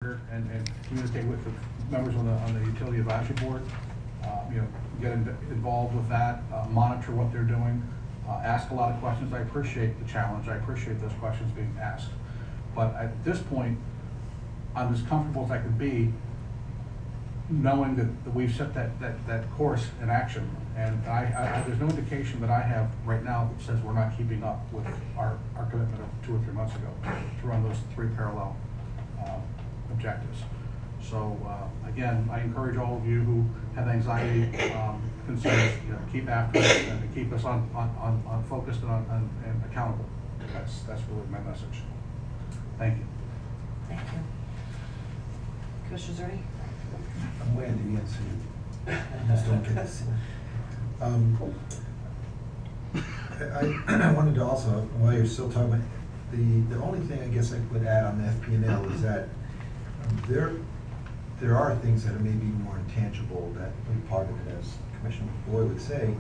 and communicate with the members on the utility advisory board. Get involved with that, monitor what they're doing, ask a lot of questions. I appreciate the challenge. I appreciate those questions being asked. But at this point, I'm as comfortable as I can be knowing that we've set that course in action. And there's no indication that I have right now that says we're not keeping up with our commitment of 2 or 3 months ago to run those 3 parallel objectives. So again, I encourage all of you who have anxiety, concerns, keep after it and keep us on focused and accountable. That's really my message. Thank you. Thank you. Commissioner Zerni? I'm waiting to answer you. I just don't get this. I wanted to also, while you're still talking, the only thing I guess I would add on the FP&L is that there are things that are maybe more intangible that are part of it, as Commissioner Boyd would say,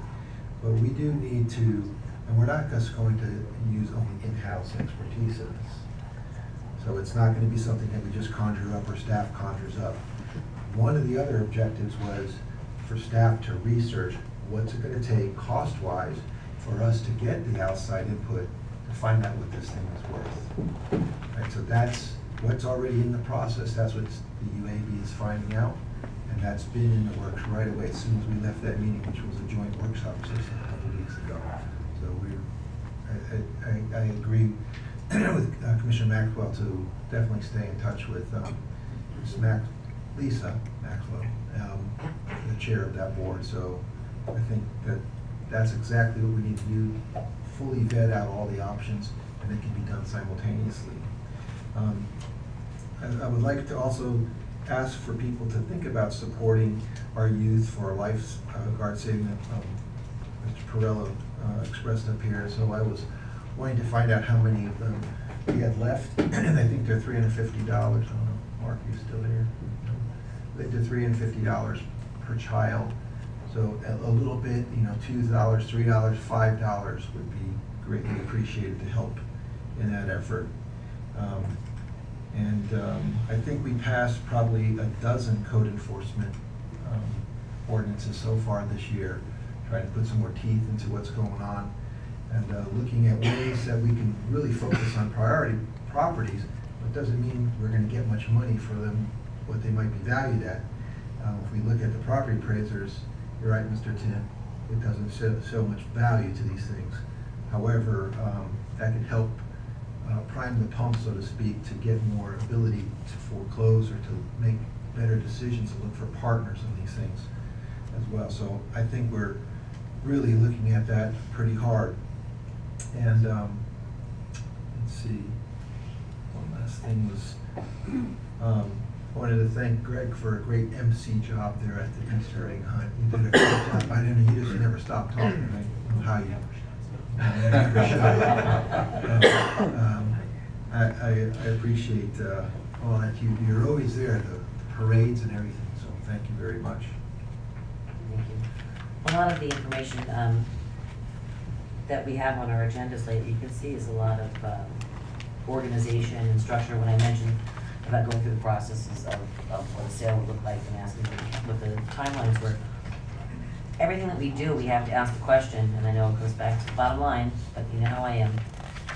but we do need to, and we're not just going to use only in-house expertise in this. So it's not going to be something that we just conjure up or staff conjures up. One of the other objectives was for staff to research what's it going to take cost-wise for us to get the outside input to find out what this thing is worth. Right, so that's what's already in the process. That's what the UAB is finding out, and that's been in the works right away as soon as we left that meeting, which was a joint workshop session a couple of weeks ago. So I agree with Commissioner Maxwell to definitely stay in touch with Lisa Maxwell, the chair of that board. So I think that's exactly what we need to do, fully vet out all the options, and it can be done simultaneously. I would like to also ask for people to think about supporting our youth for lifeguard saving that Mr. Perello expressed up here. So I was wanting to find out how many of them we had left, and I think they're $350. I don't know, Mark, are you still here? They're $350 per child. So a little bit, $2, $3, $5 would be greatly appreciated to help in that effort. I think we passed probably a dozen code enforcement ordinances so far this year, trying to put some more teeth into what's going on, and looking at ways that we can really focus on priority properties. But doesn't mean we're going to get much money for them, what they might be valued at. If we look at the property appraisers, you're right, Mr. Tim, it doesn't show much value to these things. However, that can help prime the pump, so to speak, to get more ability to foreclose or to make better decisions and look for partners in these things as well. So I think we're really looking at that pretty hard. And let's see, one last thing was, I wanted to thank Greg for a great MC job there at the Easter egg hunt. You did a great job. I didn't know, you just never stopped talking. I don't know how you I appreciate all that you're always there, the parades and everything, so thank you very much. Thank you. A lot of the information that we have on our agendas lately, you can see, is a lot of organization and structure. When I mentioned about going through the processes of what a sale would look like and asking what the timelines were, everything that we do, we have to ask the question, and I know it goes back to the bottom line, but you know how I am,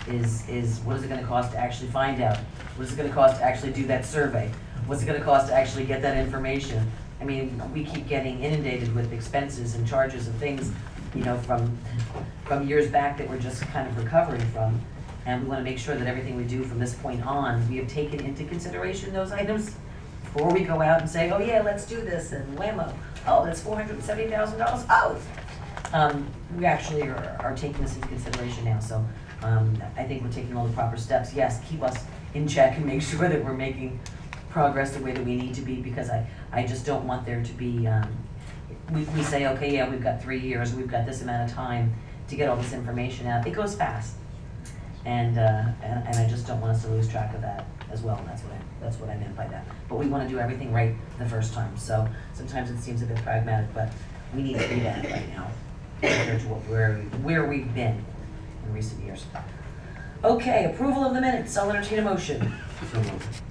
is what is it going to cost to actually find out? What is it going to cost to actually do that survey? What's it going to cost to actually get that information? I mean, we keep getting inundated with expenses and charges and things, from years back that we're just kind of recovering from, and we want to make sure that everything we do from this point on, we have taken into consideration those items before we go out and say, oh yeah, let's do this, and whammo, oh, that's $470,000, oh! We actually are taking this into consideration now, so I think we're taking all the proper steps. Yes, keep us in check and make sure that we're making progress the way that we need to be, because I just don't want there to be, we say, okay, yeah, we've got 3 years, we've got this amount of time to get all this information out. It goes fast, and I just don't want us to lose track of that as well, and that's what I meant by that. But we want to do everything right the first time, so sometimes it seems a bit pragmatic, but we need to do that right now compared to where we've been in recent years. Okay, approval of the minutes. I'll entertain a motion. So moved.